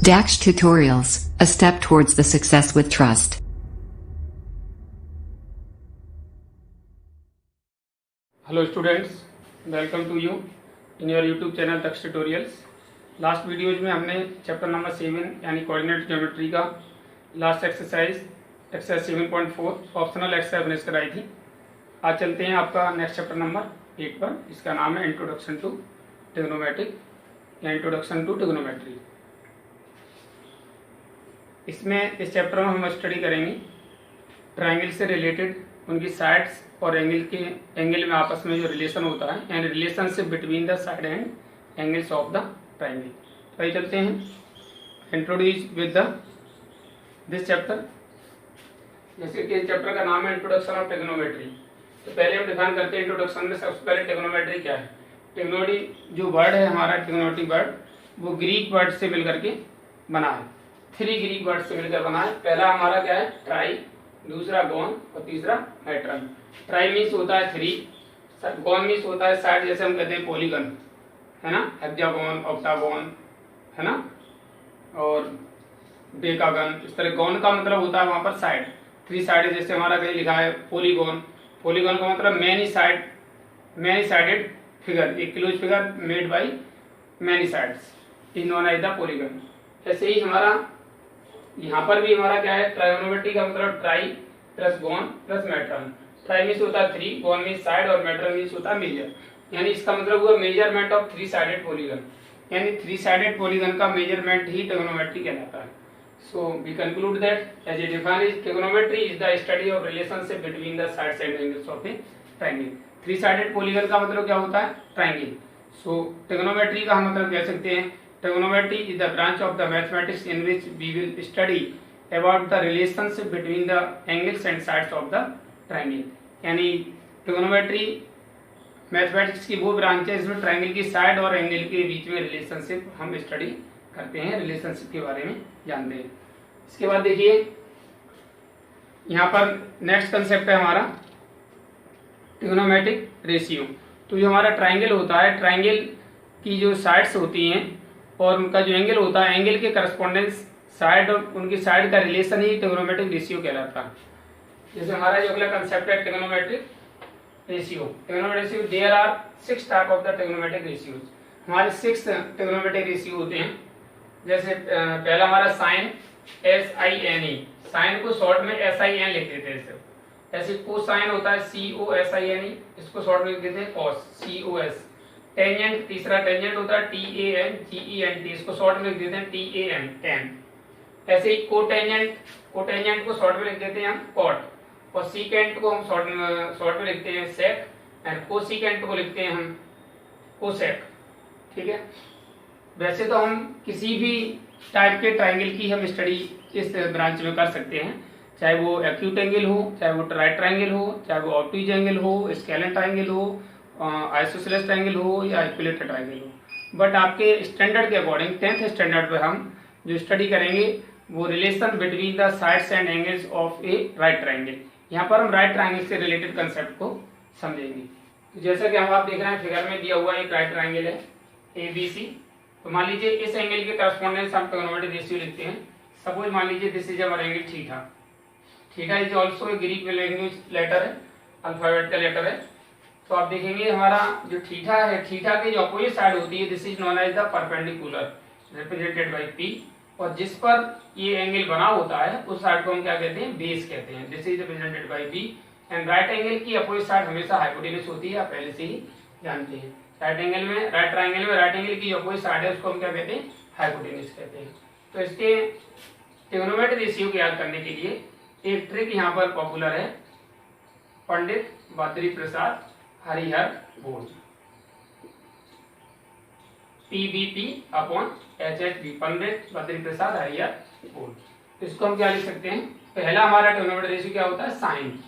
Dax Tutorials, a step towards the success with trust. Hello students, welcome to you in your YouTube channel Dax Tutorials. Last videos में हमने chapter number 7 यानी coordinate geometry का last exercise 7.4 optional exercise कराई थी। आज चलते हैं आपका नेक्स्ट चैप्टर नंबर 8 पर। इसका नाम है इंट्रोडक्शन टू ट्रिग्नोमेट्रिक या इंट्रोडक्शन टू ट्रिग्नोमेट्री। इसमें इस चैप्टर में हम स्टडी करेंगे ट्रायंगल से रिलेटेड उनकी साइड्स और एंगल में आपस में जो रिलेशन होता है यानी relationship between the side and angles of the triangle. तो आइए चलते हैं इंट्रोड्यूस विद दिस चैप्टर। जैसे कि इस चैप्टर का नाम है इंट्रोडक्शन ऑफ ट्रिग्नोमेट्री। तो पहले हम डिफाइन करते हैं इंट्रोडक्शन में सबसे पहले ट्रिग्नोमेट्री क्या है। ट्रिग्नोमेट्री जो वर्ड है हमारा ट्रिग्नोमेट्री वर्ड वो ग्रीक वर्ड से मिलकर के बना है। 3 ग्रीक वर्ड से मिलकर बना है। पहला हमारा क्या है ट्राई, दूसरा गोन और तीसरा मैट्रन। ट्राई मीन्स होता है 3, गोन मीन्स होता है साइड, जैसे हम कहते हैं पॉलीगन है ना, हेक्सागोन, ऑक्टागोन है ना, और डेकागन। इस तरह गोन का मतलब होता है वहां पर साइड, 3 साइड। जैसे हमारा कहीं लिखा है पॉलीगोन, पॉलीगोन का मतलब मैनी साइडेड फिगर, एक close figure made by many sides is known as the polygon. ऐसे ही हमारा यहाँ पर भी हमारा क्या है ट्रायगोनोमेट्री का मतलब ट्राई प्लस गोन प्लस मैट्रन। ट्राई मीन्स होता है 3, गोन मीन्स साइड और मैट्रन मीन्स होता है मेजर। यानी इसका मतलब हुआ मेजरमेंट ऑफ 3 साइडेड पॉलीगन, यानी 3 साइडेड पॉलीगन का मेजरमेंट ही ट्रिग्नोमेट्री कहलाता है। So we conclude that as a define is trigonometry is the study of relationship between the sides and angles of a triangle. 3 sided polygon का मतलब क्या होता है ट्रायंगल। सो ट्रिग्नोमेट्री का हम मतलब कह सकते हैं trigonometry is the branch of the mathematics in which we will study about the relationship between the angles and sides of the triangle। यानी ट्रिग्नोमेट्री मैथमेटिक्स की वो ब्रांच है इसमें ट्रायंगल की साइड और एंगल के बीच में रिलेशनशिप हम स्टडी करते हैं, रिलेशनशिप के बारे में जानते हैं। इसके बाद देखिए यहाँ पर नेक्स्ट कंसेप्ट है हमारा ट्रिग्नोमेट्रिक रेशियो। तो जो हमारा ट्रायंगल होता है, ट्रायंगल की जो साइड्स होती हैं और उनका जो एंगल होता है, एंगल के करस्पॉन्डेंस साइड और उनकी साइड का रिलेशन ही ट्रिग्नोमेट्रिक रेशियो कहलाता है। जैसे हमारा जो अगला कंसेप्ट है trigonometric ratio. Trigonometric ratio there are 6 type of the trigonometric ratios. हमारे 6 ट्रिग्नोमेट्रिक रेशियो होते हैं। जैसे पहला हमारा साइन, SINE, साइन को शॉर्ट में SIN लिख देते हैं। ऐसे कोसाइन होता है COSINE, इसको शॉर्ट में लिख देते हैं कॉस, COS। टेंजेंट, तीसरा टेंजेंट होता है TANGENT, इसको शॉर्ट में लिख देते हैं TAN, टैन। ऐसे ही कोटेंजेंट को शॉर्ट में लिख देते हैं हम कॉट, और सीकेंट को हम शॉर्ट में लिखते हैं सेक, एंड कोसिकेंट को लिखते हैं हम कोसेक। ठीक है। वैसे तो हम किसी भी टाइप के ट्रायंगल की हम स्टडी इस ब्रांच में कर सकते हैं, चाहे वो एक्यूट एंगल हो, चाहे वो राइट ट्रायंगल हो, चाहे वो ऑब्टूज एंगल हो, स्केलेन ट्रायंगल हो, आइसोसेलेस ट्रायंगल हो या इक्विलेटरल ट्रायंगल हो। बट आपके स्टैंडर्ड के अकॉर्डिंग 10th स्टैंडर्ड पे हम जो स्टडी करेंगे वो relation between the sides and angles of A right triangle. यहाँ पर हम राइट ट्रायंगल से रिलेटेड कंसेप्ट को समझेंगे। तो जैसा कि हम आप देख रहे हैं फिगर में दिया हुआ एक राइट ट्रायंगल है ABC। तो मान लीजिए इस एंगल के करस्पॉन्डेंस हम ट्रिग्नोमेट्रिक रेशियो लिखते हैं। सपोज मान लीजिए this is our angle theta. Theta is also a Greek language letter है, अल्फाबेट का लेटर है। तो आप देखेंगे हमारा जो थीटा है, थीटा की जो अपोजिट साइड होती है this is known as the perpendicular represented by P, और जिस पर ये एंगल बना होता है उस साइड को हम क्या कहते हैं बेस कहते हैं। This is represented by P, and right angle की अपोजिट साइड हमेशा हाइपोटेन्यूज होती है, आप पहले से ही जानते हैं। राइट एंगल में राइट ट्रायंगल में राइट एंगल की जो अपोजिट साइड है उसको हम क्या कहते हैं हाइपोटेन्यूज कहते हैं। तो इसके ट्रिग्नोमेट्रिक रेशियो को याद करने के लिए एक ट्रिक यहाँ पर पॉपुलर है, Pandit Badri Prasad Harihar board, PBP/HHB, Pandit Badri Prasad Harihar board. इसको हम क्या लिख सकते हैं, पहला हमारा ट्रिग्नोमेट्रिक रेशियो क्या होता है साइन,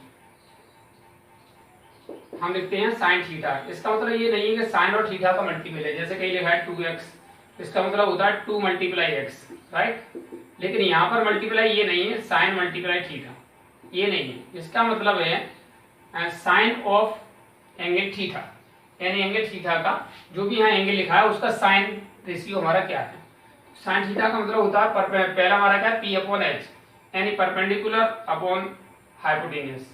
हम लिखते हैं साइन थीटा। इसका मतलब ये नहीं है कि साइन और थीटा का मल्टीपल है, जैसे कहीं लिखा है 2x, इसका मतलब होता है 2 × x, राइट। लेकिन यहाँ पर मल्टीप्लाई ये नहीं है साइन मल्टीप्लाई थीटा, ये नहीं है। इसका मतलब है साइन ऑफ एंगल थीटा, यानी एंगल थीटा का जो भी यहाँ एंगल लिखा है उसका साइन रेशियो हमारा क्या है। साइन थीटा का मतलब होता है पहला हमारा क्या है पी अपॉन एच, यानी परपेंडिकुलर अपॉन हाइपोटेन्यूस,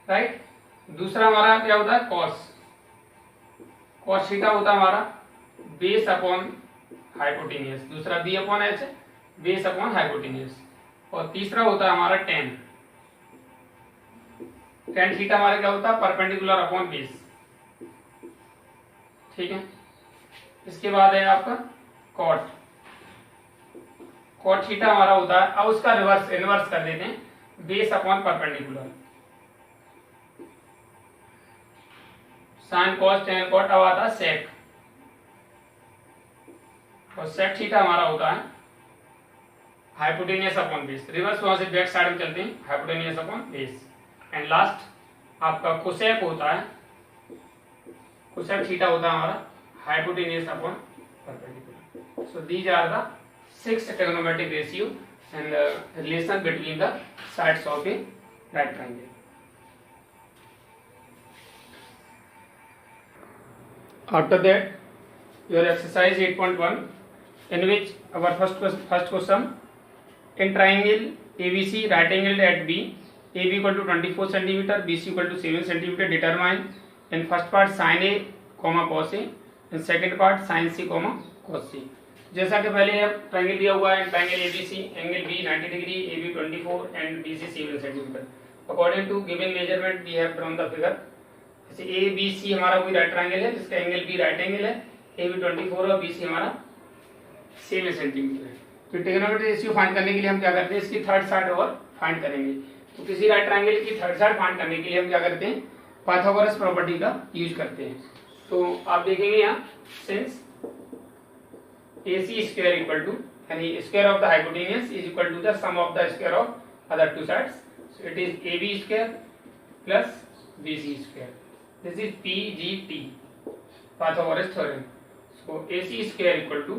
राइट। दूसरा हमारा क्या होता है कॉस, कॉस थीटा होता है हमारा बेस अपॉन हाइपोटेन्यूस, दूसरा B upon H base upon hypotenuse, और तीसरा होता है हमारा टेन, टेन थीटा हमारा क्या होता है परपेंडिकुलर अपॉन बेस, ठीक है। इसके बाद है आपका कॉट, कॉट थीटा हमारा होता है, अब उसका रिवर्स इनवर्स कर देते हैं, base upon perpendicular, sine cos tan cot, अब आता है सेक, और सेक थीटा हमारा होता है हाइपोटेनियस अपॉन बेस, रिवर्स वहां से बैक साइड में चलते हैं, hypotenuse upon base, and last आपका कोसेक होता है, कोसेक थीटा होता है हमारा hypotenuse upon perpendicular. So these are the 6 trigonometric ratio and relation between the sides of a right triangle. After that, your exercise 8.1, in which our first question, in triangle ABC right angled at B, AB equal to 24 centimeter, BC equal to 7 centimeter, determine in first part sin A, cos A, in second part sin C, cos C. जैसा कि पहले triangle दिया हुआ है, triangle ABC, angle B 90 degree, AB 24 and BC 7 centimetre. According to given measurement we have drawn the figure. जैसे ABC हमारा कोई right triangle है जिसका एंगल B राइट एंगल है, AB 24 और BC हमारा 7 सेंटीमीटर है। तो ट्रिग्नोमेट्रिक रेशियो फाइंड करने के लिए हम क्या करते हैं, इसकी थर्ड साइड और फाइंड करेंगे। तो किसी राइट ट्रायंगल की थर्ड साइड फाइंड करने के लिए हम क्या करते हैं, पाइथागोरस प्रॉपर्टी का यूज करते हैं। तो आप देखेंगे यहाँ since AC square equal to, यानी square of the hypotenuse is equal to the sum of the square of other two sides, so it is AB square plus BC square. This is PGT, Pythagoras theorem. So AC square equal to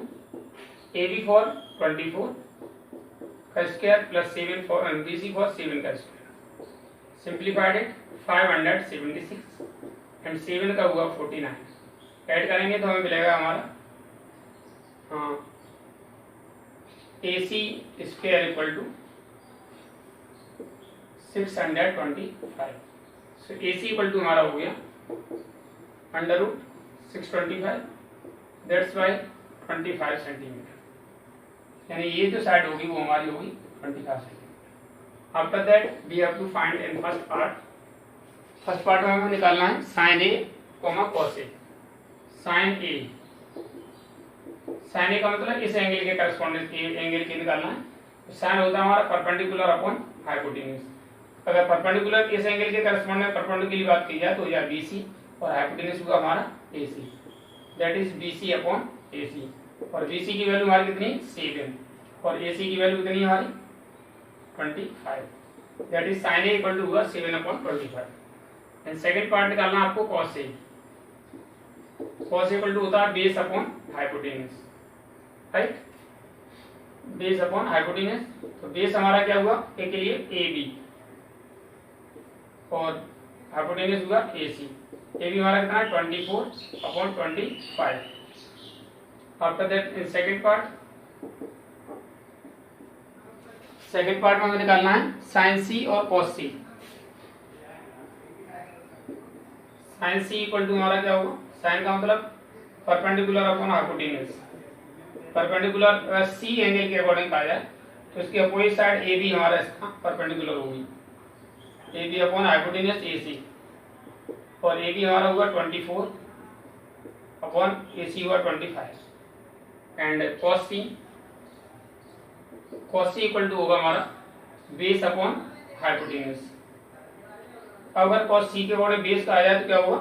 AB for 24 का square plus 7 for BC for 7 का square. Simplified it 576 and 7 का हुआ 49. Add करेंगे तो हमें मिलेगा हमारा AC square equal to 625। So AC equal to हमारा हो गया under root 625, that's why 25 centimetre, यानी ये जो साइड होगी वो हमारी होगी 25 centimetre. After that we have to find in first part, first part में हमें निकालना है sine A cos A. Sine A, sine A का मतलब इस एंगल के करस्पॉन्डेंस एंगल के निकालना है। साइन होता है हमारा परपेंडिकुलर अपॉन हाइपोटेन्यूस। अगर परपेंडिकुलर इस एंगल के करस्पॉन्डेंस परपेंडिकुलर की बात की जाए तो या BC और हाइपोटेन्यूस होगा हमारा AC, that is BC upon AC। और BC की वैल्यू हमारी कितनी 7 और AC की वैल्यू कितनी हमारी 25, that is sine A equal to होगा 7 अपॉन 25। एंड सेकंड पार्ट निकालना आपको cos A, cos equal to होता है base upon hypotenuse, right, base upon hypotenuse. तो बेस हमारा क्या हुआ ए के लिए AB और हाइपोटेन्यूस हुआ AC। AB हमारा कितना है 24 upon 25। After that in second part, second part में हमें निकालना है साइन C और cos C। Sine C equal to हमारा क्या होगा, साइन का मतलब perpendicular upon hypotenuse, perpendicular C angle के अकॉर्डिंग पाया जाए तो इसकी अपोजिट साइड AB हमारा इसका परपेंडिकुलर होगी, AB अपॉन हाइपोटेन्यूस AC, और AB हमारा हुआ 24 अपॉन AC हुआ 25। And cos C equal to होगा हमारा बेस अपॉन हाइपोटेन्यूस। अगर cos C के अकॉर्डिंग बेस का आ जाए तो क्या होगा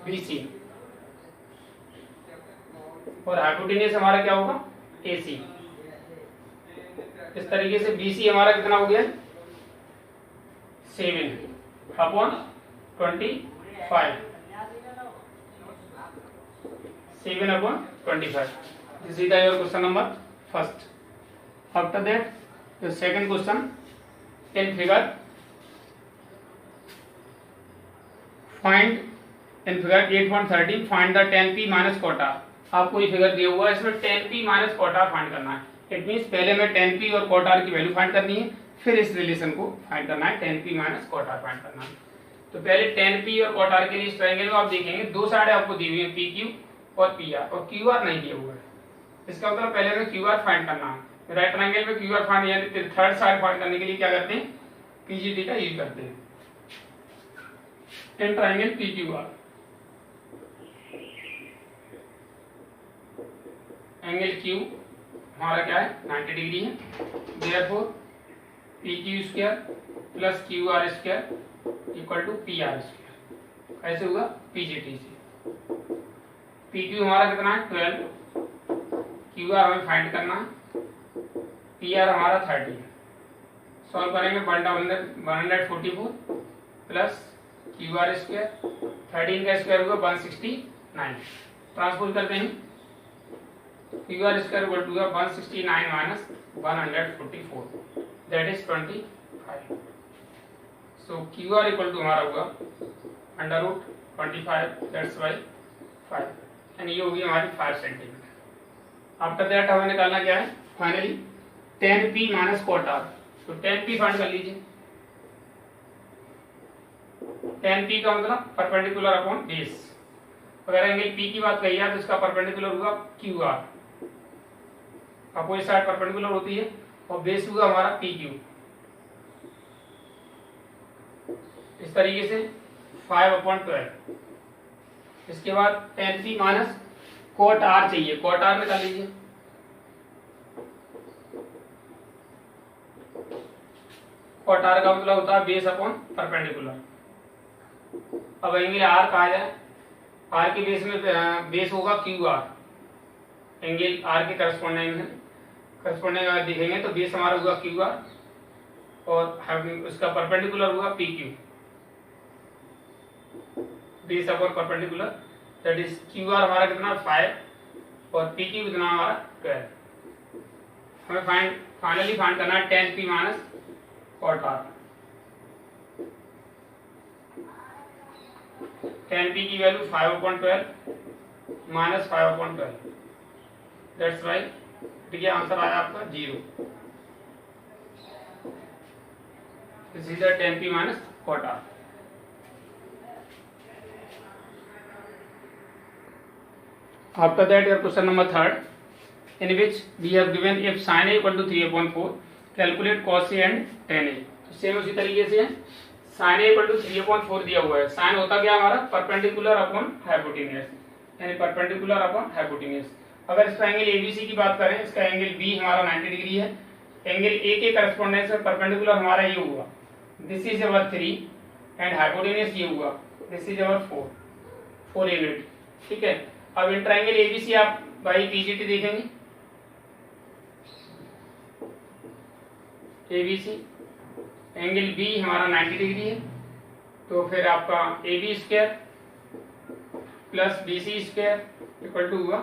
BC, और हाइपोटेन्यूस हमारा क्या होगा AC। इस तरीके से BC हमारा कितना हो गया 7 अपॉन 25, 7 upon 25. This is your question number first. After that, the second question in figure. Find in figure 8.13 find the tan p minus quota आपको ये फिगर दिया हुआ है, इसमें tan p minus cot r find करना है। इट मीन्स पहले मैं tan p और cot r की वैल्यू फाइंड करनी है, फिर इस रिलेशन को फाइंड करना है, tan p minus cot r find करना है। तो पहले tan p और cot r के लिए इस ट्रायंगल में आप देखेंगे दो साइड आपको दी हुई है, pq और pr, और qr नहीं दिया हुआ है। इसका मतलब पहले हमें qr फाइंड करना है। राइट ट्रायंगल में qr फाइंड यानी थर्ड साइड फाइंड करने के लिए क्या करते हैं, pgt का यूज करते हैं। In triangle pqr angle Q हमारा क्या है 90 डिग्री है, therefore PQ square plus QR square equal to PR square. कैसे हुआ, PGT से। PQ हमारा कितना है 12, QR हमें फाइंड करना है, PR हमारा 30 है। सॉल्व करेंगे 144 प्लस QR स्क्वायर, 13 का स्क्वायर होगा 169, ट्रांसपोज करते हैं, QR square equal to 169 minus 144, that is 25। So QR equal to हमारा होगा अंडर रूट 25, दैट्स बाई 5, यानी ये होगी हमारी 5 सेंटीमीटर। आफ्टर दैट हमें निकालना क्या है, finally tan p minus cot r। तो tan p फाइंड कर लीजिए। tan p का मतलब परपेंडिकुलर अपॉन बेस। अगर एंगल p की बात कही है तो इसका परपेंडिकुलर होगा QR, अपोजिट साइड परपेंडिकुलर होती है, और बेस हुआ हमारा PQ। इस तरीके से 5/12। इसके बाद tan p minus cot r चाहिए, cot r निकाल लीजिए। cot r का मतलब होता है बेस अपॉन परपेंडिकुलर। अब एंगल r कहा जाए, r के बेस में बेस होगा QR, एंगल r के करस्पॉन्डिंग अगर देखेंगे तो बेस हमारा हुआ QR और उसका परपेंडिकुलर हुआ PQ, base upon perpendicular, that is QR हमारा कितना 5 और PQ कितना हमारा 12। हमें फाइनली फाइंड करना है tan p minus cot r। tan p की वैल्यू 5/12 माइनस 5/12, दैट्स वाई ठीक है, आंसर आया आपका 0। This is the tan p minus cot r। After that, your question number 3, in which we have given if sin a equal to 3/4, calculate cos a and tan a। तो same उसी तरीके से sin a equal to 3/4 दिया हुआ है। sin होता क्या हमारा परपेंडिकुलर अपॉन हाइपोटेन्यूज, यानी परपेंडिकुलर अपॉन हाइपोटेन्यूज। अगर इस ट्रायंगल ABC की बात करें, इसका एंगल B हमारा 90 डिग्री है, एंगल A के करस्पॉन्डेंस में परपेंडिकुलर हमारा ये हुआ, this is our 3 and hypotenuse ये हुआ, दिस इज अवर 4 यूनिट। ठीक है, अब इन ट्रायंगल ABC आप बाई PGT देखेंगे, ABC एंगल B हमारा 90 डिग्री है, तो फिर आपका AB square plus BC square equal to हुआ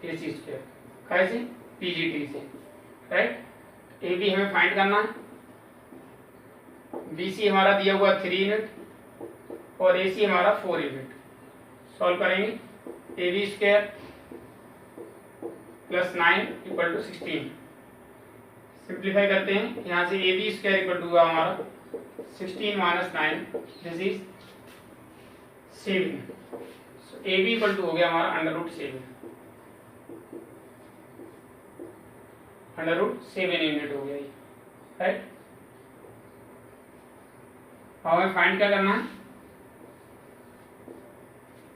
AC स्क्वायर, कैसे PGT से, राइट। AB हमें फाइंड करना है, BC हमारा दिया हुआ 3 यूनिट और AC हमारा 4 यूनिट। सॉल्व करेंगे, AB square plus 9 equal to 16, simplify करते हैं, यहाँ से AB स्क्वायर इक्वल टू हुआ हमारा 16 minus 9, this is 7। So AB equal to हो गया हमारा √7, √7 यूनिट हो गया ये, राइट। हमें फाइंड क्या करना है,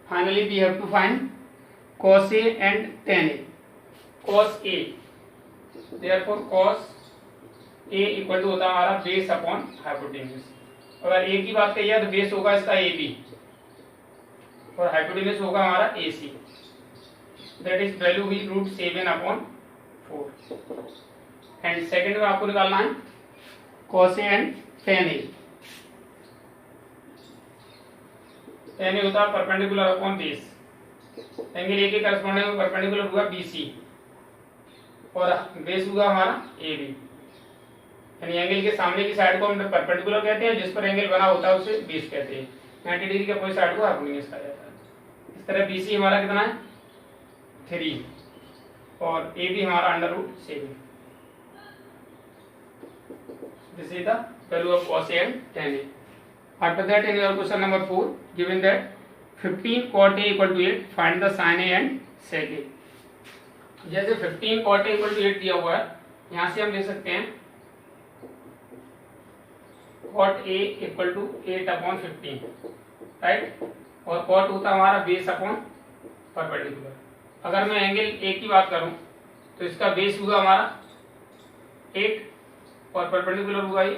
finally we have to find cos A and tan A। cos A, therefore cos A equal to होता है हमारा बेस अपॉन हाइपोटेन्यूज। अगर A की बात करिए तो बेस होगा इसका AB और हाइपोटेन्यूज होगा हमारा AC, दैट इज वैल्यू भी √7/4। एंड सेकंड में आपको निकालना है cos A and tan A। tan A होता है perpendicular upon base, angle A के करस्पॉन्डिंग में परपेंडिकुलर हुआ BC और बेस हुआ हमारा AB, यानी एंगल के सामने की साइड को हम परपेंडिकुलर कहते हैं, जिस पर एंगल बना होता है उसे बेस कहते हैं। 90 डिग्री के अपोजिट साइड को हाइपोटेन्यूज कहा जाता है। इस तरह BC हमारा कितना है 3 और ए भी हमारा √7। This is the value of cos A and tan A. After that, in your question number 4, given that 15 cot A equal to 8, find the sin A and sec A. जैसे 15 cot A equal to 8 दिया हुआ है, यहाँ से हम ले सकते हैं cot A equal to 8/15, right, और cot होता है हमारा बेस अपॉन परपेंडिकुलर। अगर मैं एंगल ए की बात करूं तो इसका बेस हुआ हमारा 8 और परपेंडिकुलर हुआ ये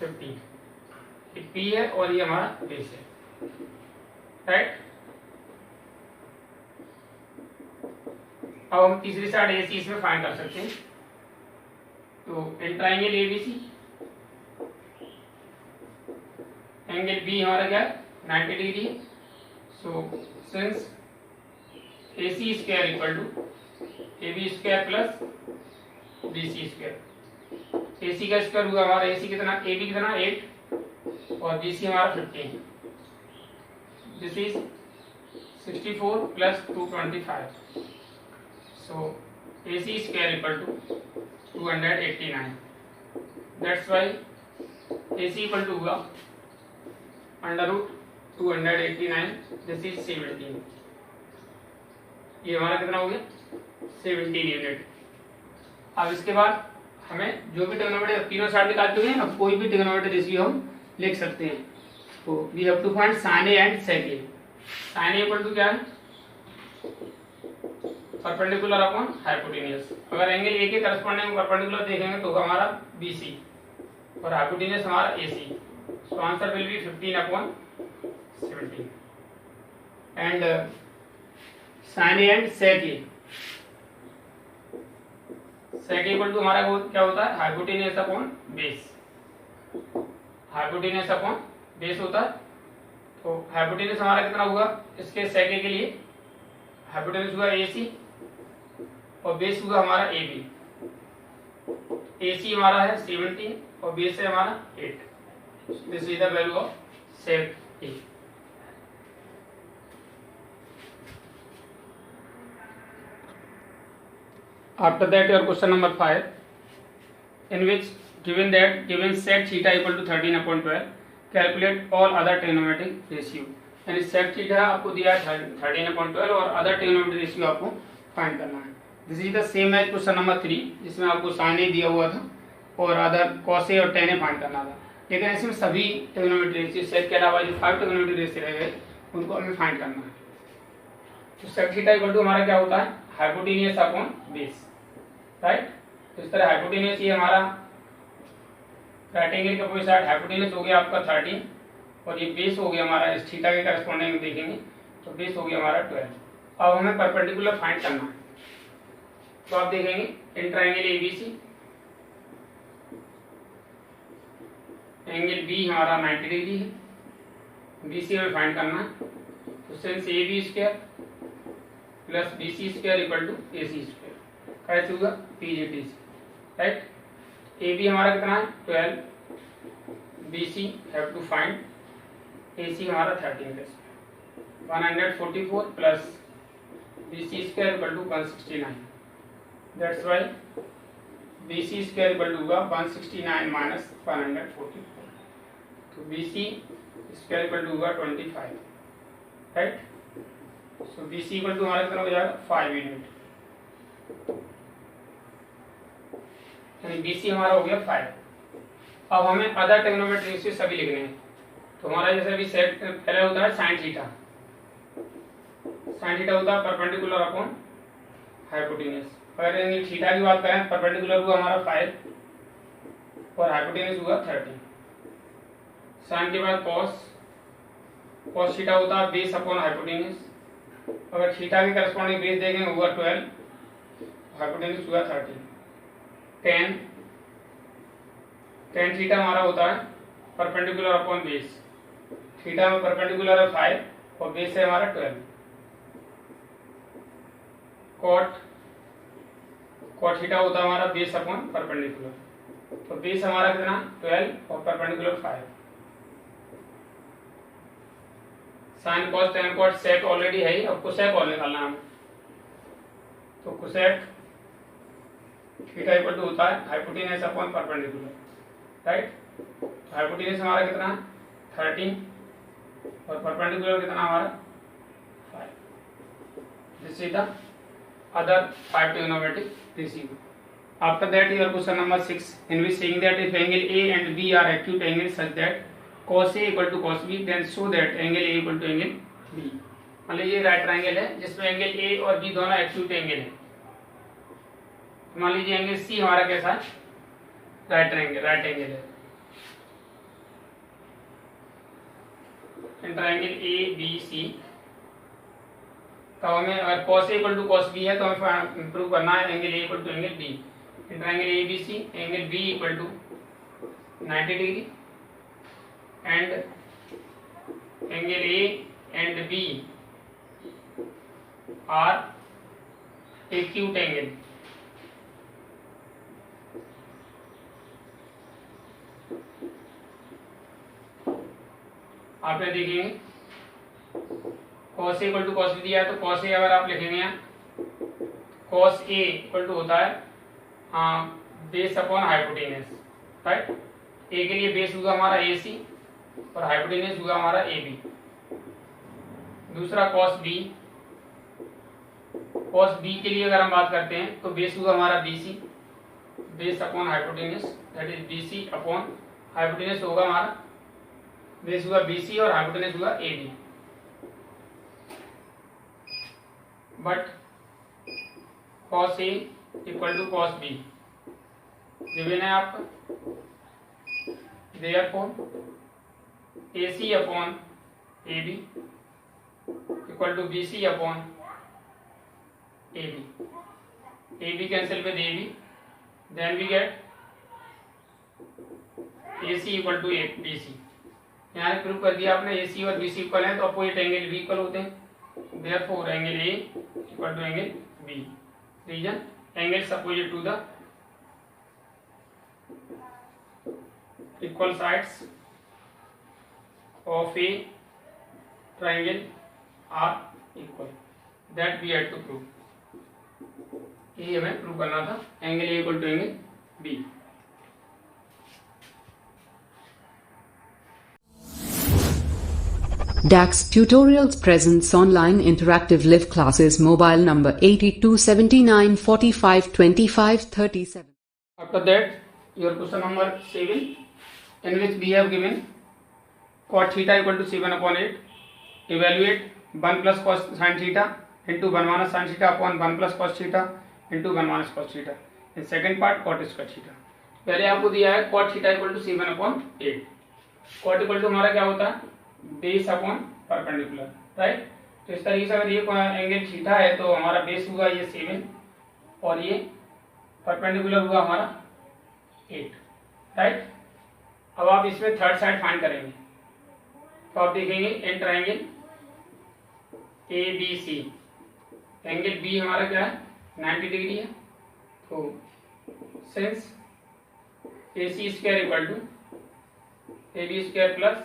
15। ये पी है और ये हमारा बेस है, राइट। अब हम तीसरी साइड ए सी इसमें फाइंड कर सकते हैं। तो in triangle A B C, angle B हमारा क्या है 90 डिग्री है। So since A C square equal to A B square plus B C square. A C का स्क्वायर हुआ हमारा, ए सी कितना, ए बी कितना 8 और बी सी हमारा 15। This is 64 plus 225। So A C square equal to 289। That's why A C equal to हुआ √289। This is 17। ये हमारा कितना हो गया 17 यूनिट। अब इसके बाद हमें जो भी ट्रिग्नोमेट्री तीनों साइड निकाल चुके हैं, अब कोई भी ट्रिग्नोमेट्री रेशियो हम लिख सकते हैं। तो we have to find sin A and sec A। sin A equal to क्या है परपेंडिकुलर अपॉन हाइपोटेन्यूज। अगर एंगल ए के करस्पॉन्डिंग परपेंडिकुलर देखेंगे तो हमारा BC और हाइपोटेन्यूज हमारा AC। So answer will be 15/17 and sin A and sec A। sec equal to हमारा क्या होता है hypotenuse upon base. Hypotenuse upon base होता है। तो हाइपोटेन्यूज हमारा कितना हुआ इसके sec A के लिए, हाइपोटेन्यूज हुआ AC और बेस हुआ हमारा AB। AC हमारा है 17 और बेस है हमारा 8। This is the value of sec A। After that, your question number 5, in which given sec theta equal to 13/12, calculate all other trigonometric ratio। यानी sec theta आपको दिया है 13/12 और अदर trigonometric ratio आपको फाइंड करना है। This is the same as question number 3 जिसमें आपको sin A दिया हुआ था और अदर cos A और tan A फाइंड करना था। लेकिन इसमें सभी trigonometric ratio sec के अलावा जो 5 trigonometric ratio रह गए उनको हमें फाइंड करना है। तो sec theta इक्वल टू हमारा क्या होता है हाइपोटेन्यूज अपॉन बेस, राइट। तो इस तरह हाइपोटेन्यूज ये हमारा राइट एंगल का कोई साइड हाइपोटेन्यूज हो गया आपका 13 और ये बेस हो गया हमारा इस थीटा के करस्पॉन्डिंग में देखेंगे तो बेस हो गया हमारा 12। अब हमें परपेंडिकुलर फाइंड करना है। तो आप देखेंगे in triangle ABC, angle B हमारा 90 डिग्री है, BC में फाइंड करना है। तो since AB square plus BC square equal to AC square कैसे होगा PGT से, राइट। AB हमारा कितना है 12, BC have to find, AC हमारा 13 का 144 plus BC square equal to 169। That's why BC square equal to होगा 169 माइनस 144। तो BC स्क्वायर इक्वल टू होगा 25, right. So BC equal to हमारा कितना हो जाएगा 5 यूनिट, यानी BC हमारा हो गया 5। अब हमें अदर ट्रिग्नोमेट्रिक रेशियो सभी लिखने हैं। तो हमारा जैसे अभी सेट पहले होता है sin थीटा होता है परपेंडिकुलर अपॉन हाइपोटेन्यूज। अगर यानी थीटा की बात करें परपेंडिकुलर हुआ हमारा 5 और हाइपोटेन्यूज हुआ 13। sin के बाद cos थीटा होता है बेस अपॉन हाइपोटेन्यूज। अगर थीटा के करस्पॉन्डिंग बेस देखेंगे हुआ 12, हाइपोटेन्यूज हुआ 13। tan थीटा हमारा होता है परपेंडिकुलर अपॉन बेस। थीटा में परपेंडिकुलर है 5 और बेस है हमारा 12। cot थीटा होता है हमारा बेस अपॉन परपेंडिकुलर। तो बेस हमारा कितना 12 और perpendicular 5। sin cos tan cot sec already है ही, आपको sec और निकालना है। तो कोसेक थीटा इक्वल टू होता है hypotenuse upon perpendicular, right. Hypotenuse हमारा कितना है 13 और परपेंडिकुलर कितना हमारा 5। This is the other 5 trigonometric ratio. After that, your question number 6, in which saying that if angle A and B are acute angles such that cos A equal to cos B, then show that angle A equal to angle B. मान लीजिए right triangle है जिसमें angle A और B दोनों acute angle है। मान लीजिए angle C हमारा कैसा है, राइट एंगल है। ट्रायंगल A B C, तो हमें अगर cos A equal to cos B है तो हमें प्रूव करना है angle A equal to angle B। Triangle A B C, angle B equal to 90 degree and angle A and B are acute angle. आप ये देखेंगे cos A equal to cos B दिया है तो cos A अगर आप लिखेंगे cos A equal to होता है base upon hypotenuse, right. A के लिए बेस हुआ हमारा AC और हाइपोटेनस हुआ हमारा AB। दूसरा cos B के लिए अगर हम बात करते हैं तो बेस हुआ हमारा BC, base upon hypotenuse, that is BC upon hypotenuse होगा हमारा, बेस हुआ BC और हाइपोटेनस हुआ AB। But cos A equal to cos B given है आपका, therefore AC upon AB equal to BC upon AB cancel with AB, then we get AC equal to BC। यहाँ prove कर दिया आपने AC और BC equal है तो opposite angle भी इक्वल होते हैं, therefore angle A equal to angle B. Reason, angles opposite to the equal sides of a triangle are equal. That we had to prove. ये हमें प्रूव करना था, angle A equal to angle B. DAX Tutorials presents online interactive live classes. Mobile number 8279452537. After that, your question number 7, in which we have given cot theta equal to 7 upon 8. Evaluate 1 plus cos sin theta into 1 minus sin theta upon 1 plus cos theta into 1 minus cos theta. In second part, cot square theta. पहले आपको दिया है cot theta equal to 7 upon 8. cot equal to हमारा क्या होता है, base upon perpendicular, right. तो इस तरीके से अगर ये एंगल थीटा है तो हमारा बेस हुआ ये 7 और ये परपेंडिकुलर हुआ हमारा 8, राइट। अब आप इसमें थर्ड साइड फाइंड करेंगे तो आप देखेंगे in triangle ABC, angle B हमारा क्या है 90 डिग्री है, तो since AC square equal to AB square plus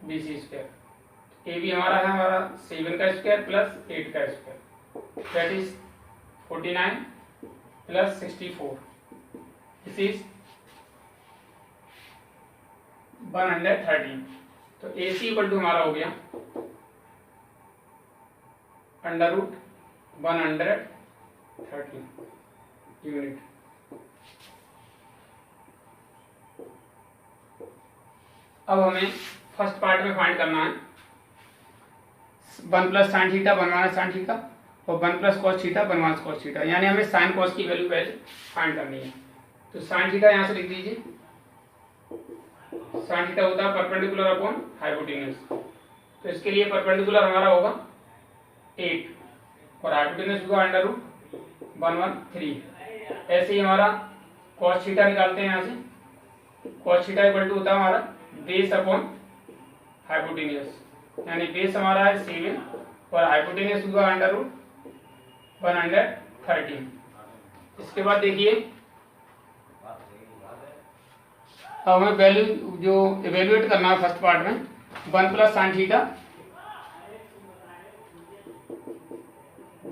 BC square, AB हमारा है हमारा 7 का स्क्वायर प्लस 8 का square, that is 49 plus 64, this is 113। तो AC इक्वल टू हमारा हो गया अंडर रूट 113 यूनिट। अब हमें फर्स्ट पार्ट में फाइंड करना है 1 plus sine theta 1 minus sine theta और 1 plus cos theta 1 minus cos theta, यानी हमें साइन कॉस की वैल्यू पहले फाइंड करनी है। तो साइन थीटा यहाँ से लिख दीजिए, साइन थीटा होता है परपेंडिकुलर अपॉन हाइपोटेनस, तो इसके लिए परपेंडिकुलर हमारा होगा 8 और हाइपोटेनस होगा अंडर रूट 113। ऐसे ही हमारा कॉस थीटा निकालते हैं, यहाँ से कॉस थीटा इक्वल टू होता है हमारा बेस अपॉन हाइपोटेनियस, यानी बेस हमारा है 7 और हाइपोटेनियस हुआ अंडर रूट 113। इसके बाद देखिए अब हमें वैल्यू जो इवेल्युएट करना है फर्स्ट पार्ट में 1 plus sine theta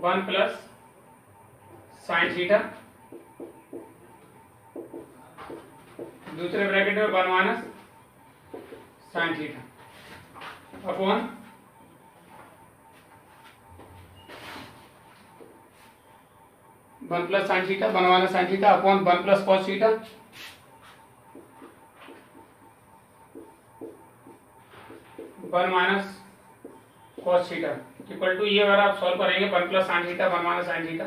1 plus sine theta, दूसरे ब्रैकेट में 1 minus sine theta upon 1 plus sine theta, 1 minus sine theta upon 1 plus cos theta, 1 minus cos theta equal to, ये अगर आप सॉल्व करेंगे 1 plus sine theta 1 minus sine theta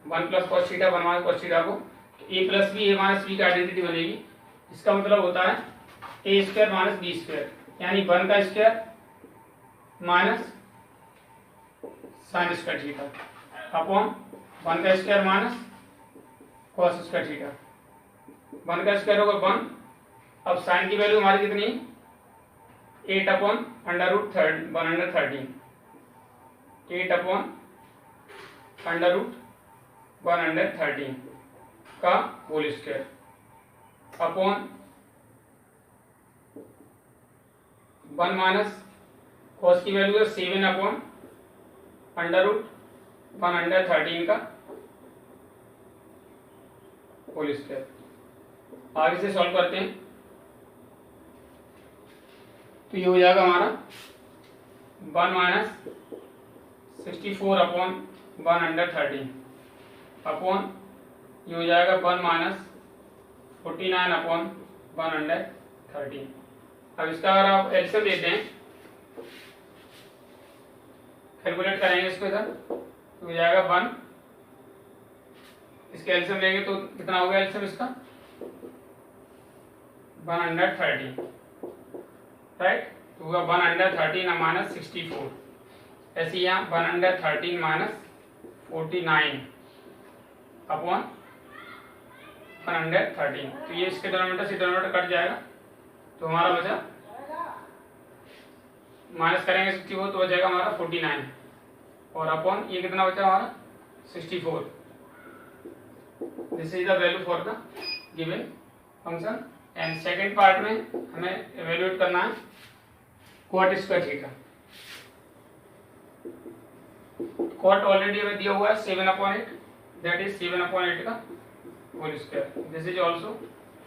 1 plus cos theta 1 minus cos theta को A plus B A minus B की identity बनेगी। इसका मतलब होता है ए स्क्वायर माइनस बी स्क्वायर, यानी 1 का square minus sine square theta upon 1 का square minus cos square theta. 1 का स्क्वायर होगा 1। अब साइन की वैल्यू हमारी कितनी है 8 upon under root 113, 8 upon under root 113 का whole square upon 1 minus cos की वैल्यू है 7 अपॉन अंडर रूट 113 का होल स्क्वायर। आगे से सॉल्व करते हैं तो ये हो जाएगा हमारा 1 माइनस 64 अपॉन 113 अपॉन ये हो जाएगा 1 माइनस 49 अपॉन 113। अब इसका अगर आप एलसीएम लेते हैं, कैलकुलेट करेंगे इसको इधर तो हो जाएगा 1, इसके एलसीएम लेंगे तो कितना होगा एलसीएम इसका 130, राइट। तो होगा 113 माइनस 64, ऐसे यहाँ 113 माइनस 49 अपॉन 113, तो ये इसके डिनोमिनेटर से डिनोमिनेटर कट जाएगा तो हमारा बचा, माइनस करेंगे 64 तो बचेगा हमारा 49 और अपॉन ये कितना बचा हमारा 64। This is the value for the given function. And second part में हमें एवेल्यूएट करना है cot square theta. Cot already हमें दिया हुआ है 7/8, दैट इज 7/8 का whole square. This is also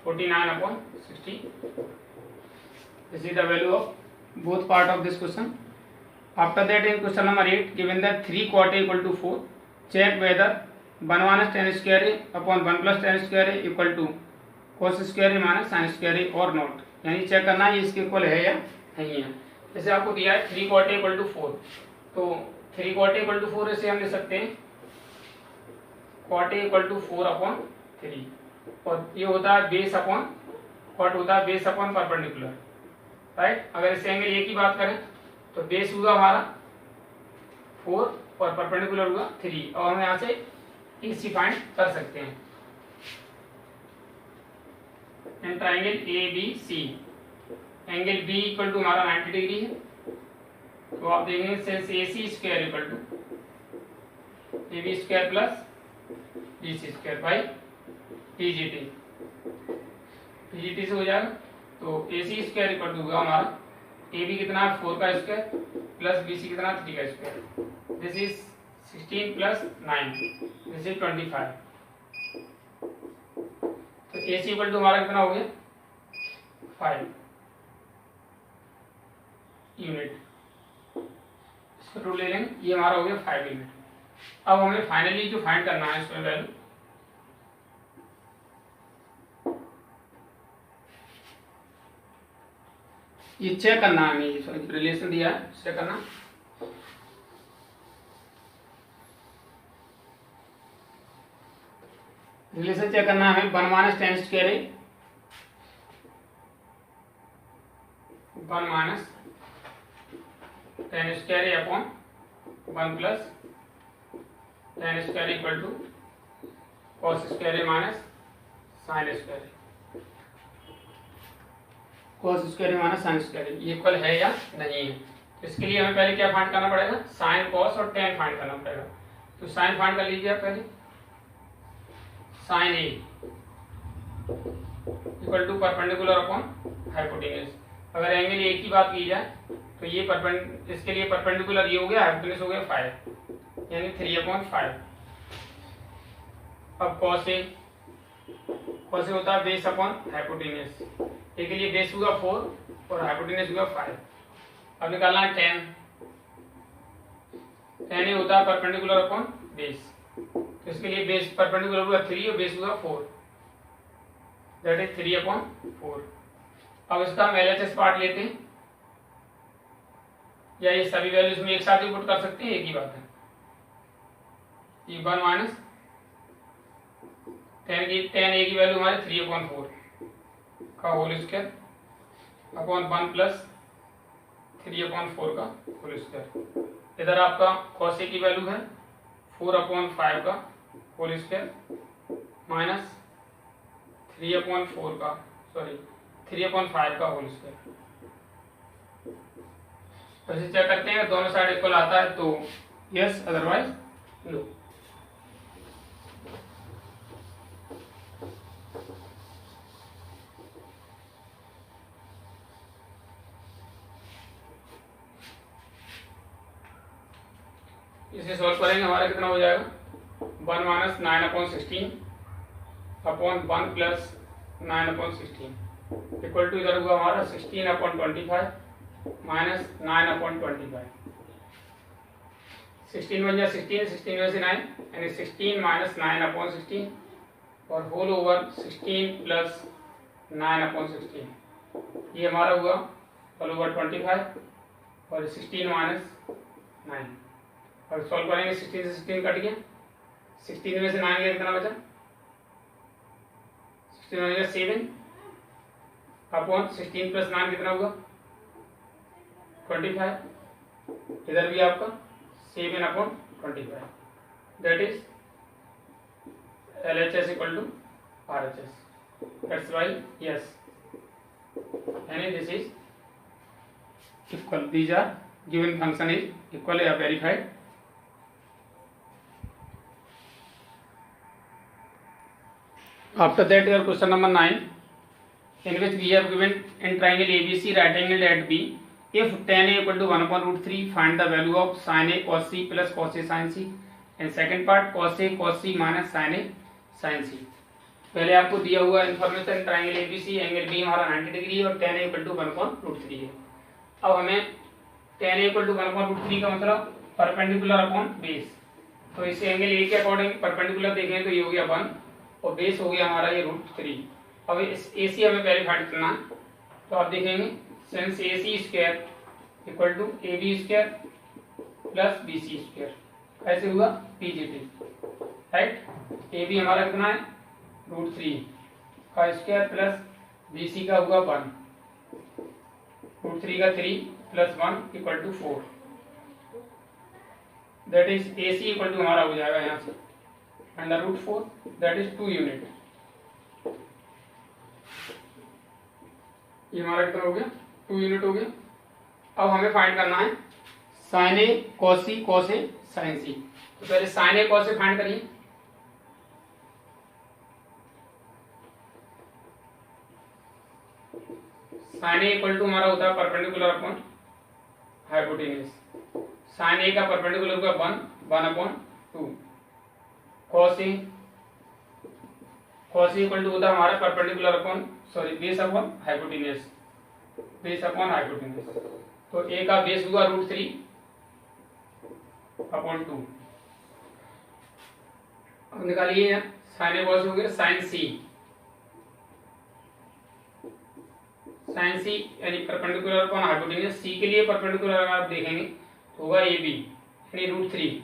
49/60। This is the value of both part of this question. After that, in question number 8, given that 3 cot A equal to 4, check whether 1 minus tan square A upon 1 plus tan square A equal to cos square A minus sin square A or not। यानी check करना है ये इसके equal है या नहीं है। जैसे आपको दिया है 3 cot A equal to 4, तो 3 cot A equal to 4 ऐसे हम लिख सकते हैं cot A equal to 4 upon 3, और ये होता है बेस अपॉन, cot होता है बेस अपॉन परपेंडिकुलर, राइट। अगर इस एंगल ए की बात करें तो बेस हुआ हमारा 4 और परपेंडिकुलर हुआ 3, और हम यहाँ से AC फाइंड कर सकते हैं। And triangle ABC, angle B equal to हमारा 90 डिग्री है, तो आप देखेंगे since AC square equal to AB square plus BC square by PGT, PGT से हो जाएगा तो AC स्क्वायर इक्वल टू होगा हमारा AB कितना है 4 का स्क्वायर प्लस BC कितना 3 का square. This is 16 plus 9, this is 25। तो AC इक्वल टू हमारा कितना हो गया 5 यूनिट। इसको रूल ले लेंगे, ये हमारा हो गया 5 यूनिट। अब हमें फाइनली जो फाइंड करना है इसमें वैल्यू, ये चेक करना है, हमें रिलेशन दिया है चेक करना। रिलेशन चेक करना है हमें 1 minus tan square A, 1 minus tan square A upon 1 plus tan square equal to cos square A माइनस sin square A, cos square minus sine square ये इक्वल है या नहीं है। तो इसके लिए हमें पहले क्या फाइंड करना पड़ेगा, साइन कॉस और टेन फाइंड करना पड़ेगा। तो साइन फाइंड कर लीजिए आप पहले, sine A equal to perpendicular upon hypotenuse. अगर एंगल A की बात की जाए तो ये इसके लिए परपेंडिकुलर ये हो गया, हाइपोटेन्यूज हो गया 5, यानी 3/5। अब कॉस ए होता है बेस अपॉन हाइपोटेन्यूज। ए के लिए बेस हुआ 4 और हाइपोटेन्यूज हुआ 5। अब निकालना है tan ए होता है परपेंडिकुलर अपॉन बेस, तो इसके लिए बेस परपेंडिकुलर हुआ 3 और बेस हुआ 4, दैट इज 3/4। अब इसका हम LHS पार्ट लेते हैं, या ये सभी वैल्यूज में एक साथ ही पुट कर सकते हैं, एक ही बात है। ये 1 माइनस tan ए की वैल्यू हमारे 3/4 का होल स्क्वायर अपॉन 1 प्लस 3/4 का होल स्क्वायर। इधर आपका cos ए की वैल्यू है 4/5 का होल स्क्वायर माइनस 3/5 का होल स्क्वायर। वैसे चेक करते हैं दोनों साइड इक्वल आता है तो यस, अदरवाइज नो। इसे सॉल्व करेंगे, हमारा कितना हो जाएगा 1 minus 9/16 upon 1 plus 9/16 equal to इधर हुआ हमारा 16/25 माइनस 9/25। 16 बन जाए 16 में से 9 यानी 16 माइनस 9/16 और होल ओवर 16 प्लस 9/16। ये हमारा हुआ होल ओवर 25 और 16 माइनस 9। अब सॉल्व करेंगे, 16 से 16 कट गया, 16 में से 9 गया कितना बचा 16 में गया 7 अपॉन 16 प्लस 9 कितना हुआ 25। इधर भी आपका 7/25, that is LHS equal to RHS, that's why yes, यानी this is equal, these are given function is equal या verified. After that, your question number 9, in which we have given in triangle ABC right angled at B, if tan A equal to 1/√3, find the value of sin A cos C plus cos A sin C, and second part cos A cos C minus sin A sin C। पहले आपको दिया हुआ information triangle ABC, angle B हमारा 90 degree है और tan A equal to 1/√3 है। अब हमें tan A equal to 1/√3 का मतलब परपेंडिकुलर अपॉन बेस, तो इस एंगल A के अकॉर्डिंग परपेंडिकुलर देखें तो ये हो गया 1 और बेस हो गया हमारा ये √3। अब इस AC हमें पहले फाइंड करना है, तो आप देखेंगे since AC square equal to AB square plus BC square, ऐसे हुआ PGT, राइट। AB हमारा कितना है √3 का स्क्वायर प्लस BC का हुआ 1, √3 का 3 plus 1 equal to 4, that is AC equal to हमारा हो जाएगा यहाँ से √4, दैट इज 2 यूनिट। ये हमारा कितना हो गया 2 यूनिट हो गया। अब हमें फाइंड करना है sin A cos C cos A sin C, तो पहले sin A cos A find करिए। sin A इक्वल टू हमारा होता है perpendicular upon hypotenuse. sin A का परपेंडिकुलर होगा 1/2। cos A इक्वल टू होता है हमारा perpendicular upon base upon hypotenuse, तो A का बेस हुआ √3/2। अब निकालिए sin A cos हो गया sin C यानी परपेंडिकुलर अपॉन हाइपोटेन्यूज। C के लिए परपेंडिकुलर अगर आप देखेंगे तो होगा AB यानी √3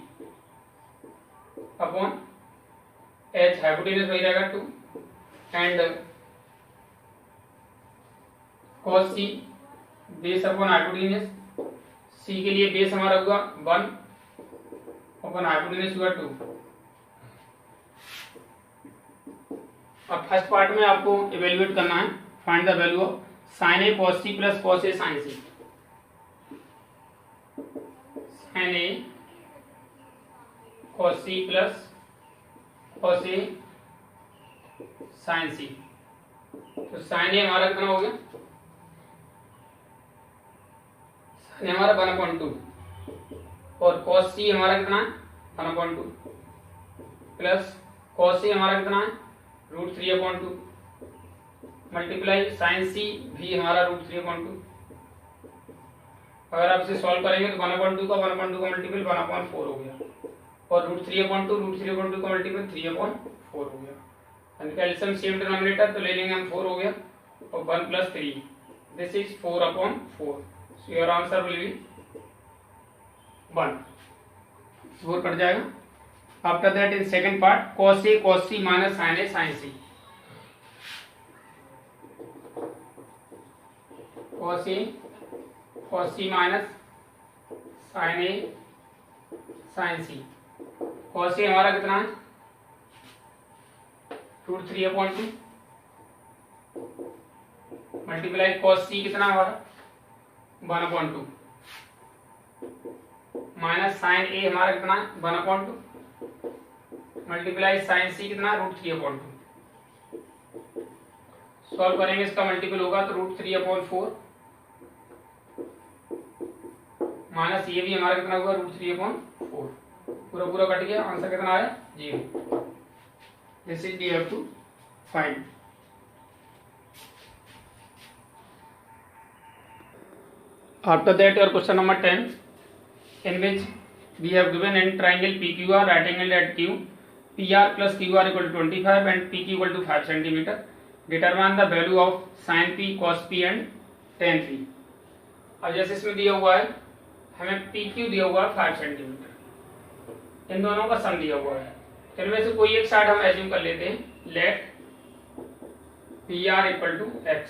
अपॉन H, हाइपोटेन्यूज वही रहेगा 2, and cos C base upon hypotenuse. C के लिए बेस हमारा हुआ 1 अपॉन हाइपोटेन्यूज हुआ 2। अब फर्स्ट पार्ट में आपको इवेल्युएट करना है, find the value of sin A cos C plus cos A sin C। sin A cos C plus cos A sin C, तो sin A हमारा कितना हो गया, sin A हमारा 1/2 और cos C हमारा कितना 1/2 प्लस cos c हमारा कितना है √3/2 मल्टीप्लाई sin c भी हमारा √3/2। अगर आप इसे सॉल्व करेंगे तो 1/2 का मल्टीपल 1/4 हो गया और √3/2 का मल्टीपल 3/4 हो गया। इनका एलसीएम सेम डिनोमिनेटर तो ले लेंगे हम 4 हो गया और 1 + 3 this is 4/4 so your answer will be 1 4 cut जाएगा। After that in second part cos c minus sin a sin c cos c minus sin a sin c cos c हमारा कितना है √3/2 मल्टीप्लाई cos c कितना हमारा 1/2 minus sin a हमारा कितना है 1/2 multiply sin c कितना √3/2 सॉल्व करेंगे इसका मल्टीपल होगा तो √3/4 माइनस ये भी हमारा कितना होगा √3/4 पूरा पूरा कट गया आंसर कितना आया 0। This is we have to find. After that your question number 10 in which we have given in triangle PQR right angled at Q PR plus QR equal to 25 and PQ equal to 5 cm. Determine the value of sin P, cos P and tan P। अब जैसे इसमें दिया हुआ है हमें PQ दिया हुआ है 5 सेंटीमीटर, इन दोनों का सम दिया हुआ है। इनमें से कोई एक साइड हम एज्यूम कर लेते हैं late PR equal to x,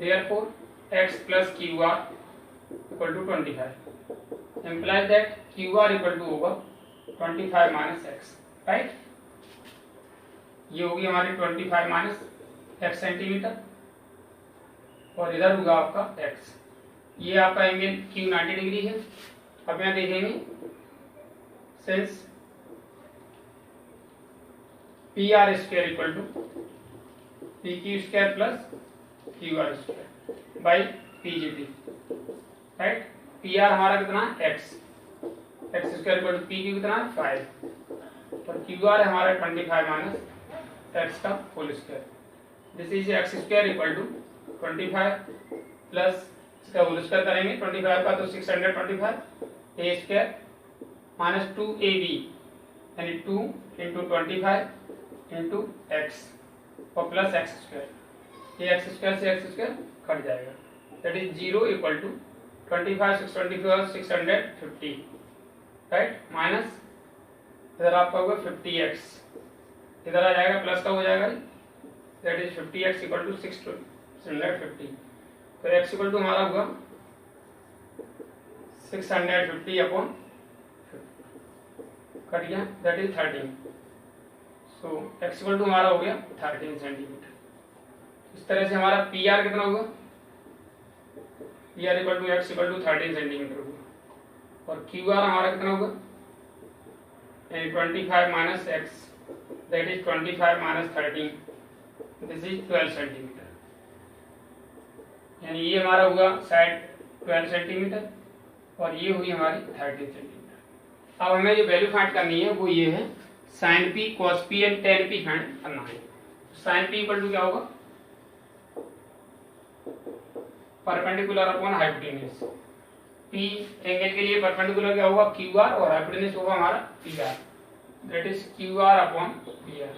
therefore x plus QR equal to 25 implies that QR equal to होगा 25 minus x, राइट। ये होगी हमारी 25 minus x सेंटीमीटर और इधर होगा आपका x। ये आपका एंगल Q 90 डिग्री है। अब यहाँ देखेंगे since PR square equal to PQ square plus QR square by PGT, right. PR हमारा कितना x square equal to PQ कितना 5 और QR हमारा 25 माइनस x का whole square. This is x square equal to 25 plus इसका whole square करेंगे 25 का तो 625 a स्क्वायर माइनस 2ab यानी 2 इंटू 25 इंटू x और प्लस x स्क्वायर। ये x स्क्वायर से x स्क्वायर कट जाएगा that is 0 equal to 25 625 650, right. Minus इधर आपका होगा 50x, इधर आ जाएगा प्लस का हो जाएगा that is 50x equal to 650। तो x इक्वल टू हमारा होगा 650/50 कट गया that is 13। So x equal to हमारा हो गया 13 सेंटीमीटर। इस तरह से हमारा PR कितना होगा PR equal to x equal to 13 centimetre होगा और QR हमारा कितना होगा 25 minus x that is 25 minus 13 this is 12 centimetre. यानी ये हमारा होगा साइड 12 सेंटीमीटर और ये हुई हमारी 13 सेंटीमीटर। अब हमें जो वैल्यू फाइंड करनी है वो ये है sin P, cos P and tan P find करना है। sin P इक्वल टू क्या होगा perpendicular upon hypotenuse. P angle के लिए परपेंडिकुलर क्या होगा QR और हाइपोटेन्यूज होगा हमारा PR that is QR upon PR।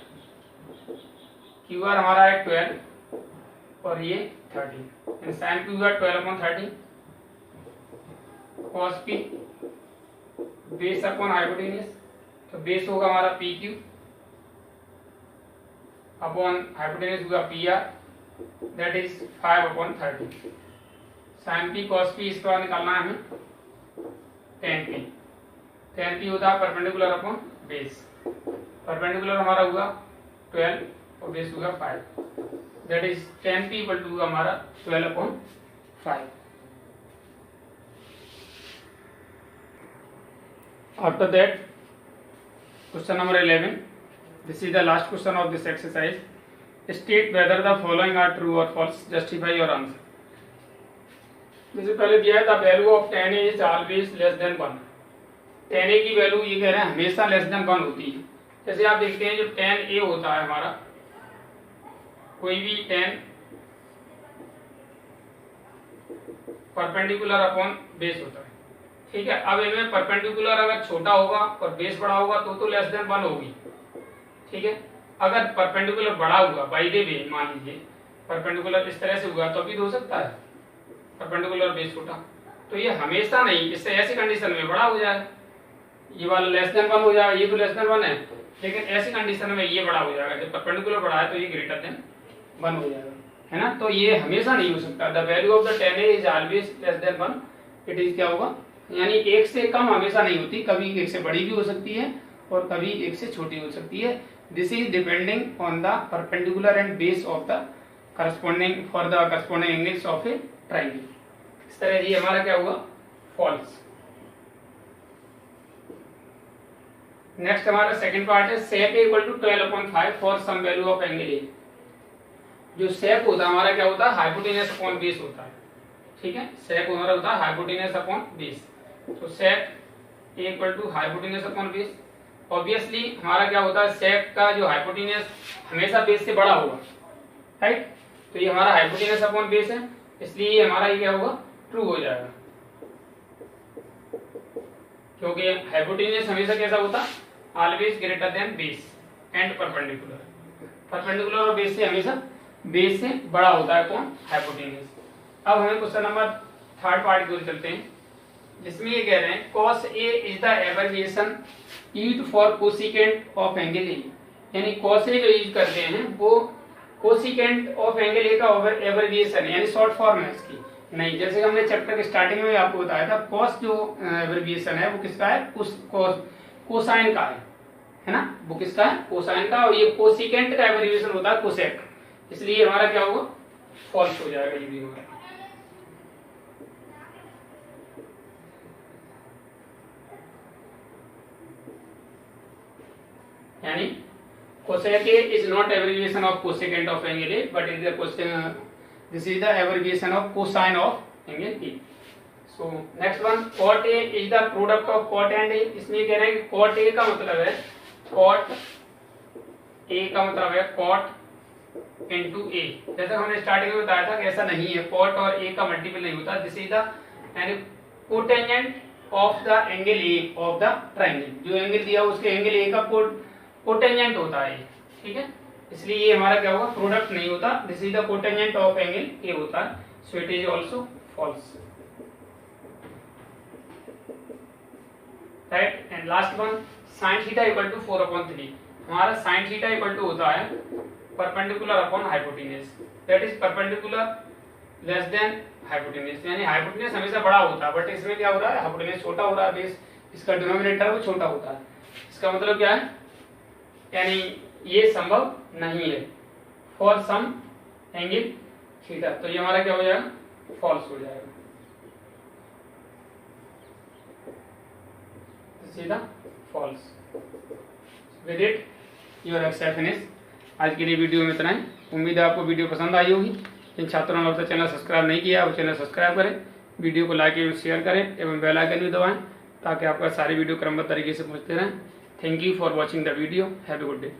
QR हमारा है 12 और ये 13 एंड sin P हुआ 12/13 cos P base upon hypotenuse तो बेस होगा हमारा PQ अपॉन हाइपोटेन्यूज होगा PR that is 5/13 sin P cos P इसके बाद निकालना है हमें tan P होता है परपेंडिकुलर अपॉन बेस। परपेंडिकुलर हमारा हुआ 12 और बेस होगा 5 that is tan P equal to हमारा 12/5। After that question number 11 this is the last question of this exercise. State whether the following are true or false, justify your answer. जैसे पहले दिया है the value of tan A is always less than 1। tan A की value ये कह रहे हैं हमेशा लेस देन 1 होती है। जैसे आप देखते हैं जो tan A होता है हमारा, कोई भी tan परपेंडिकुलर अपॉन बेस होता है, ठीक है। अब इनमें परपेंडिकुलर अगर छोटा होगा और बेस बड़ा होगा तो लेस देन 1 होगी, ठीक है। अगर परपेंडिकुलर बड़ा हुआ बाय द वे, मान लीजिए परपेंडिकुलर इस तरह से हुआ तो भी हो सकता है परपेंडिकुलर बेस छोटा, तो ये हमेशा नहीं, इससे ऐसी कंडीशन में बड़ा हो जाएगा, ये वाला लेस देन 1 हो जाएगा, ये तो लेस देन 1 है, लेकिन ऐसी कंडीशन में ये बड़ा हो जाएगा, जब परपेंडिकुलर बड़ा है तो ये ग्रेटर देन 1 हो जाएगा, है ना। तो ये हमेशा नहीं हो सकता। The value of the tan A is always less than 1, it is क्या होगा, यानी 1 से कम हमेशा नहीं होती, कभी 1 से बड़ी भी हो सकती है और कभी 1 से छोटी हो सकती है। This is depending on the perpendicular and base of the corresponding for the corresponding angles of a triangle. इस तरह ये हमारा क्या हुआ, फॉल्स। नेक्स्ट हमारा सेकंड पार्ट है sec A equal to 12/5 for some value of angle A। जो sec होता है हमारा क्या होता है, हाइपोटेनस अपॉन बेस होता है, ठीक है। sec हमारा होता है हाइपोटेनस अपॉन बेस, तो sec A equal to hypotenuse upon base. Obviously हमारा क्या होता है, sec का जो हाइपोटेनस हमेशा बेस से बड़ा होगा, राइट। तो ये हमारा हाइपोटेनस अपॉन बेस है, इसलिए हमारा ये क्या होगा, ट्रू हो जाएगा, क्योंकि हाइपोटेनस हमेशा कैसा होता है, always greater than base and perpendicular. Perpendicular और बेस से हमेशा बेस से बड़ा होता है कौन, हाइपोटेनस। अब हमें क्वेश्चन नंबर थर्ड पार्ट की ओर चलते हैं, जिसमें ये कह रहे हैं cos A is the abbreviation used for cosecant of angle A, यानी cos A जो यूज करते हैं वो कोसिकेंट ऑफ एंगल A का एब्रिविएशन है, यानी शॉर्ट फॉर्म है इसकी। नहीं, जैसे हमने चैप्टर के स्टार्टिंग में आपको बताया था, cos जो एब्रिविएशन है वो किसका है, कोसाइन का है ना, वो किसका है, कोसाइन का। और ये कोसिकेंट का एब्रिविएशन होता है कोसेक, इसलिए हमारा क्या होगा, फॉल्स हो जाएगा ये भी हमारा। यानी cosec A is not abbreviation of cosecant of angle A, but is the question, this is the abbreviation of cosine of angle A. So next one, cot A is the product of cot and A। इसमें कह रहे हैं कि cot A का मतलब है, cot A का मतलब है cot into A। जैसा हमने स्टार्टिंग में बताया था कि ऐसा नहीं है, cot और A का मल्टीपल नहीं होता। दिस इज द यानी cotangent of the angle A of the triangle, जो एंगल दिया उसके एंगल A का कोटेंजेंट होता है, ठीक है। इसलिए ये हमारा क्या होगा, प्रोडक्ट नहीं होता। This is the cotangent of angle A होता है, so it is also false, right. And last one, sin theta equal to 4/3। हमारा sin थीटा इक्वल टू होता है perpendicular upon hypotenuse, that is perpendicular less than hypotenuse, यानी hypotenuse हमेशा बड़ा होता है, बट इसमें क्या हो रहा है, हाइपोटेनस छोटा हो रहा है, बेस इसका डिनोमिनेटर वो छोटा होता है। इसका मतलब क्या है, यानी ये संभव नहीं है फॉर सम एंगल थीटा, तो ये हमारा क्या हो जाएगा, फॉल्स हो जाएगा, सीधा false. With it your exercise finish. आज के लिए वीडियो में इतना ही। उम्मीद है आपको वीडियो पसंद आई होगी। जिन छात्रों ने अब तक चैनल सब्सक्राइब नहीं किया वो चैनल सब्सक्राइब करें, वीडियो को लाइक एवं शेयर करें एवं बेल आइकन भी दबाएं ताकि आपका सारी वीडियो क्रमबद्ध तरीके से पहुंचते रहें। Thank you for watching the video. Have a good day.